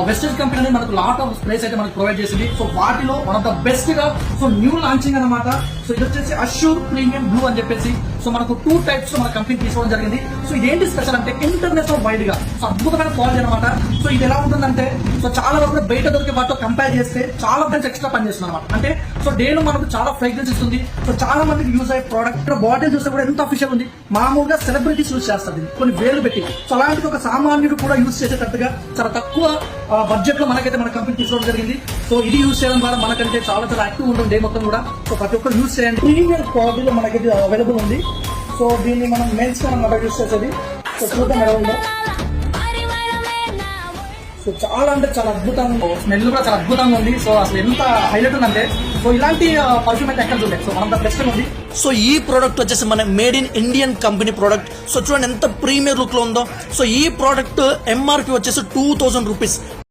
Western company అనేది మనకు lot of sprays అయితే మనకు ప్రొవైడ్ చేసింది. సో వాటిలో వన్ ఆఫ్ ద బెస్ట్ గా సో న్యూ లాంచింగ్ అనమాట. సో ఇది వచ్చేసి అష్యూర్ ప్రీమియం బ్లూ అని చెప్పేసి సో మనకు 2 టైప్స్ మన కంపెనీ తీసుకోవడం జరిగింది. సో ఇదేంటి స్పెషల్ అంటే ఇంటర్నేషనల్ వైడ్ గా సో అద్భుతమైన క్వాలిటీ అనమాట. సో ఇది ఎలా ఉంటుందంటే సో చాలా వరకు బయట దొరికే వాటితో కంపేర్ చేస్తే చాలా ఫ్రెండ్స్ ఎక్స్ట్రా పనిచేస్తుంది అనమాట. అంటే సో డేలో మనకు చాలా ఫ్రేగ్రెన్స్ ఇస్తుంది. సో చాలా మందికి యూజ్ అయ్యే ప్రోడక్ట్ బాటిల్ చూస్తే కూడా ఎంత అఫిషియల్ ఉంది. మామూలుగా సెలబ్రిటీస్ యూజ్ చేస్తుంది కొన్ని వేలు పెట్టి. సో అలాంటిది ఒక సామాన్యుడు కూడా యూజ్ చేసేటట్టుగా చాలా తక్కువ బడ్జెట్ లో మనకైతే మన కంపెనీ తీసుకోవడం జరిగింది. సో ఇది యూజ్ చేయడం ద్వారా మనకంటే చాలా చాలా యాక్టివ్ ఉంటుంది డే మొత్తం కూడా. సో ప్రతి ఒక్కరు యూజ్ చేయండి. ప్రీమియం క్వాలిటీలో మనకైతే అవైలబుల్ ఉంది. సో దీన్ని మనం మెన్స్ మనం యూజ్ చేసేది. సో చూద్దాం ఎలా ఉందో. సో చాలా అంటే చాలా అద్భుతంగా స్మెల్ కూడా చాలా అద్భుతంగా ఉంది. సో అసలు ఎంత హైలైట్ ఉందంటే సో ఇలాంటి పర్ఫ్యూమ్ అయితే ఎక్కడ చూడలేదు. సో మనం బెస్ట్ ఉంది. సో ఈ ప్రోడక్ట్ వచ్చేసి మన made in Indian company product. So చూడండి ఎంత ప్రీమియర్ లుక్ లో ఉందో. సో ఈ ప్రోడక్ట్ ఎంఆర్పి వచ్చేసి 2000 రూపీస్.